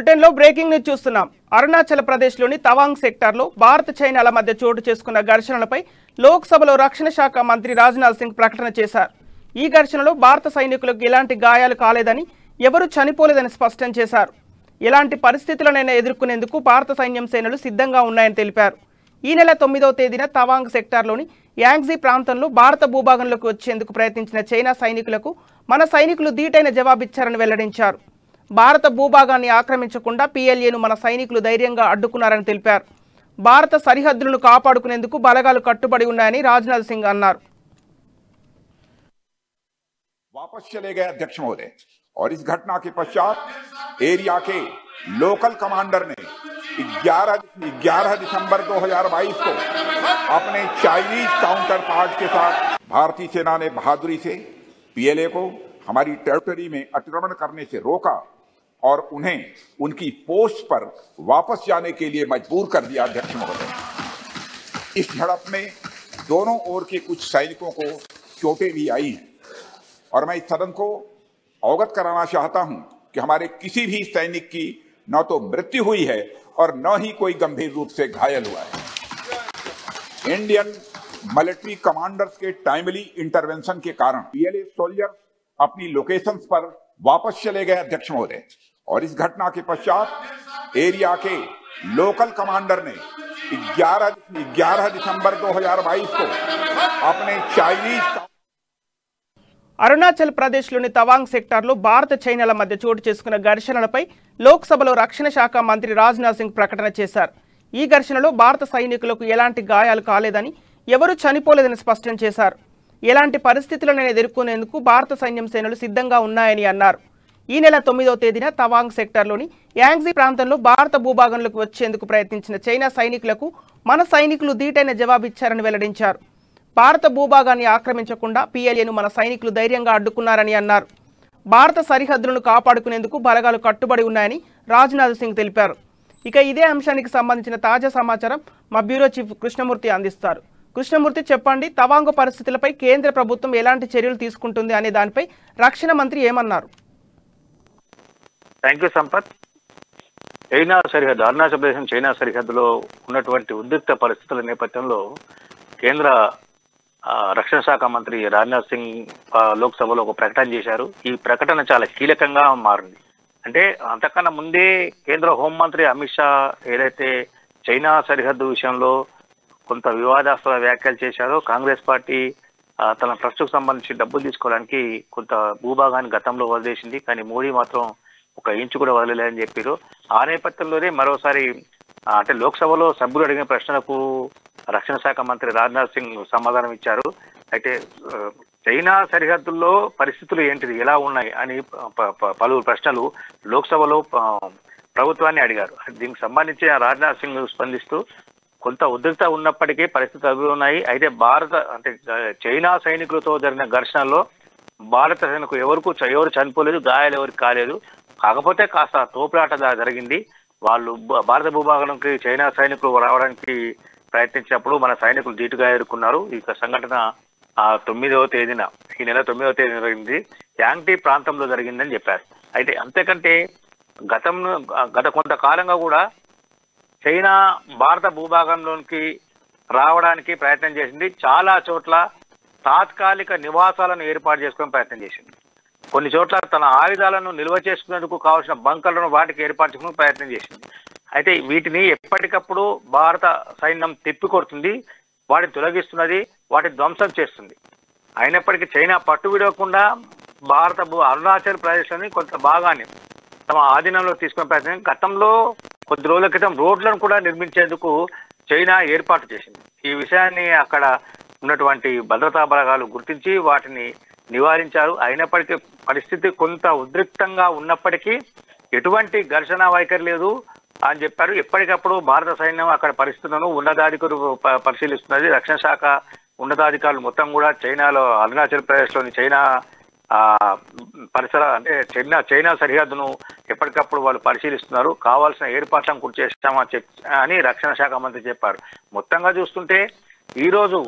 బులెటిన్లో breaking news చూస్తున్నాం. అరుణాచల్ ప్రదేశ్లోని తవాంగ్ సెక్టార్లో భారత్ చైనాల మధ్య చోటు చేసుకున్న ఘర్షణలపై లోక్సభలో రక్షణ శాఖ మంత్రి రాజ్నాథ్ సింగ్ ప్రకటన చేశారు. ఈ ఘర్షణలో భారత సైనికులకు ఎలాంటి గాయాలు కాలేదని, ఎవరూ చనిపోలేదని స్పష్టం చేశారు. ఎలాంటి పరిస్థితులనైనా ఎదుర్కొనేందుకు భారత సైన్యం సేనలు సిద్ధంగా ఉన్నాయని తెలిపారు. ఈ నెల 9వ తేదీన తవాంగ్ సెక్టార్లోని యాంగ్జీ ప్రాంతంలో భారత భూభాగంలోకి వచ్చేందుకు ప్రయత్నించిన చైనా సైనికులకు మన సైనికులు ధీటైన జవాబిచ్చారని వెల్లడించారు. భారత భూభాగాన్ని ఆక్రమించకుండా పీఎల్ఏను మన సైనికులు ధైర్యంగా అడ్డుకున్నారని తెలిపారు. భారత సరిహద్దులను కాపాడుకునేందుకు బలగాలు కట్టుబడి ఉన్నాయని రాజ్నాథ్ సింగ్ అన్నారు. वापस चले गए अध्यक्ष महोदय और इस घटना के पश्चात एरिया के लोकल कमांडर ने 11 दिसंबर 2022 को अपने चाइनीज काउंटर पार्ट के साथ भारतीय सेना ने बहादुरी से पीएलए को हमारी टेरिटरी में अतिक्रमण करने से रोका और उन्हें उनकी पोस्ट पर वापस जाने के लिए मजबूर कर दिया। अध्यक्ष महोदय, इस झड़प में दोनों ओर के कुछ सैनिकों को चोटें भी आई हैं और मैं इस सदन को अवगत कराना चाहता हूं कि हमारे किसी भी सैनिक की न तो मृत्यु हुई है और न ही कोई गंभीर रूप से घायल हुआ है। इंडियन मिलिट्री कमांडर्स के टाइमली इंटरवेंशन के कारण पीएलए सोल्जर्स अपनी लोकेशंस पर वापस चले गए। अध्यक्ष महोदय, और इस घटना के पश्चात एरिया के लोकल कमांडर ने 11 दिसंबर 2022 को अपने चाइनीज అరుణాచల్ ప్రదేశ్లోని తవాంగ్ సెక్టార్లో భారత చైనాల మధ్య చోటు చేసుకున్న ఘర్షణలపై లోక్సభలో రక్షణ శాఖ మంత్రి రాజ్నాథ్ సింగ్ ప్రకటన చేశారు. ఈ ఘర్షణలో భారత సైనికులకు ఎలాంటి గాయాలు కాలేదని, ఎవరూ చనిపోలేదని స్పష్టం చేశారు. ఎలాంటి పరిస్థితులను ఎదుర్కొనేందుకు భారత సైన్యం సేనలు సిద్ధంగా ఉన్నాయని అన్నారు. ఈ నెల 9వ తేదీన తవాంగ్ సెక్టార్లోని యాంగ్జీ ప్రాంతంలో భారత భూభాగంలోకి వచ్చేందుకు ప్రయత్నించిన చైనా సైనికులకు మన సైనికులు ధీటైన జవాబిచ్చారని వెల్లడించారు. భారత భూభాగాన్ని ఆక్రమించకుండా పీఎల్ఏను మన సైనికులు ధైర్యంగా అడ్డుకున్నారని అన్నారు. భారత సరిహద్దులను కాపాడుకునేందుకు బలగాలు కట్టుబడి ఉన్నాయని రాజ్నాథ్ సింగ్ తెలిపారు. ఇక ఇదే అంశానికి సంబంధించిన తాజా సమాచారం మా బ్యూరో చీఫ్ కృష్ణమూర్తి అందిస్తారు. కృష్ణమూర్తి, చెప్పండి, తవాంగ్ పరిస్థితులపై కేంద్ర ప్రభుత్వం ఎలాంటి చర్యలు తీసుకుంటుంది అనే దానిపై రక్షణ మంత్రి ఏమన్నారు? Thank you Sampath. చైనా సరిహద్దు, అరుణాచల్ ప్రదేశ్ చైనా సరిహద్దులో ఉన్నటువంటి ఉద్రిక్త పరిస్థితుల నేపథ్యంలో కేంద్ర రక్షణ శాఖ మంత్రి రాజ్నాథ్ సింగ్ లోక్సభలో ఒక ప్రకటన చేశారు. ఈ ప్రకటన చాలా కీలకంగా మారింది. అంటే అంతకన్నా ముందే కేంద్ర హోంమంత్రి అమిత్ షా ఏదైతే చైనా సరిహద్దు విషయంలో కొంత వివాదాస్పద వ్యాఖ్యలు చేశారో, కాంగ్రెస్ పార్టీ తన ట్రస్టుకు సంబంధించి డబ్బులు తీసుకోవడానికి కొంత భూభాగాన్ని గతంలో వదిలేసింది, కానీ మోడీ మాత్రం ఒక ఇంచు కూడా వదలలేదని చెప్పారు. ఆ నేపథ్యంలోనే మరోసారి అంటే లోక్సభలో సభ్యులు అడిగిన ప్రశ్నలకు రక్షణ శాఖ మంత్రి రాజ్నాథ్ సింగ్ సమాధానం ఇచ్చారు. అయితే చైనా సరిహద్దుల్లో పరిస్థితులు ఏంటిది, ఎలా ఉన్నాయి అని పలువురు ప్రశ్నలు లోక్సభలో ప్రభుత్వాన్ని అడిగారు. దీనికి సంబంధించి రాజ్నాథ్ సింగ్ స్పందిస్తూ కొంత ఉద్రిక్త ఉన్నప్పటికీ పరిస్థితులు అభివృద్ధి. అయితే చైనా సైనికులతో జరిగిన ఘర్షణలో భారత సైనికులు ఎవరు చనిపోలేదు, గాయాలు ఎవరికి కాలేదు. కాకపోతే కాస్త తోపులాట జరిగింది. వాళ్ళు భారత భూభాగానికి చైనా సైనికులు రావడానికి ప్రయత్నించినప్పుడు మన సైనికులు ధీటుగా ఎదుర్కొన్నారు. ఈ సంఘటన ఈ నెల 9వ తేదీన జరిగింది, యాంగ్జీ ప్రాంతంలో జరిగిందని చెప్పారు. అయితే అంతేకంటే గత కొంతకాలంగా కూడా చైనా భారత భూభాగంలోనికి రావడానికి ప్రయత్నం చేసింది. చాలా చోట్ల తాత్కాలిక నివాసాలను ఏర్పాటు చేసుకునే ప్రయత్నం చేసింది. కొన్ని చోట్ల తన ఆయుధాలను నిల్వ చేసుకునేందుకు కావాల్సిన బంకర్లను వాటికి ఏర్పాటు చేసుకునే ప్రయత్నం చేసింది. అయితే వీటిని ఎప్పటికప్పుడు భారత సైన్యం తిప్పికొడుతుంది, వాటిని తొలగిస్తున్నది, వాటిని ధ్వంసం చేస్తుంది. అయినప్పటికీ చైనా పట్టు విడవకుండా అరుణాచల్ ప్రదేశ్లోని కొంత భాగాన్ని తమ ఆధీనంలో తీసుకునే ప్రయత్నం. గతంలో కొద్ది రోజుల క్రితం రోడ్లను కూడా నిర్మించేందుకు చైనా ఏర్పాటు చేసింది. ఈ విషయాన్ని అక్కడ ఉన్నటువంటి భద్రతా బలగాలు గుర్తించి వాటిని నివారించారు. అయినప్పటికీ పరిస్థితి కొంత ఉద్రిక్తంగా ఉన్నప్పటికీ ఎటువంటి ఘర్షణ వైఖరి లేదు అని చెప్పారు. ఎప్పటికప్పుడు భారత సైన్యం అక్కడ పరిస్థితులను ఉన్నతాధికారులు పరిశీలిస్తున్నది. రక్షణ శాఖ ఉన్నతాధికారులు మొత్తం కూడా చైనాలో అరుణాచల్ ప్రదేశ్లోని చైనా పరిసర చైనా సరిహద్దును ఎప్పటికప్పుడు వాళ్ళు పరిశీలిస్తున్నారు. కావాల్సిన ఏర్పాట్లను కూడా చేస్తామని రక్షణ శాఖ మంత్రి చెప్పారు. మొత్తంగా చూస్తుంటే ఈ రోజు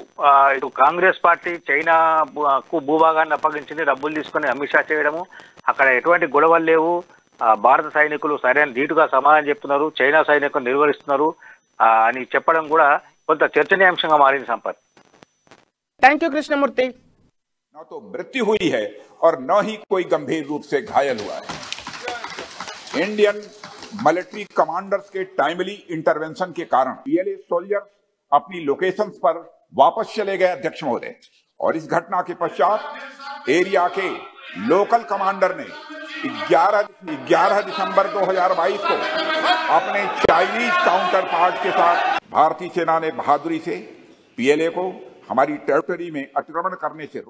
ఇటు కాంగ్రెస్ పార్టీ చైనాకు భూభాగాన్ని అప్పగించింది, డబ్బులు తీసుకుని అమిత్ షా చేయడము, అక్కడ ఎటువంటి గొడవలు లేవు, భారత సైనికులు సరైన ధీటుగా సమాధానం చెప్తున్నారు, చైనా సైనికులు నిర్వహిస్తున్నారు అని చెప్పడం కూడా కొంత చర్చనీయాంశంగా మారింది సంపత్. Thank you Krishnamurthy. न तो मृत्यु हुई है और न ही कोई गंभीर रूप से घायल हुआ है. इंडियन मिलिट्री कमांडर्स के टाइमली इंटरवेंशन के कारण पीएलए सोल्जर्स अपनी लोकेशंस पर वापस चले गए अध्यक्ष महोदय. और इस घटना के पश्चात एरिया के लोकल कमांडर ने 11 दिसंबर 2022 को अपने चाइनीज काउंटर पार्ट के साथ भारतीय सेना ने बहादुरी से पीएलए को हमारी टेरिटरी में अतिक्रमण करने से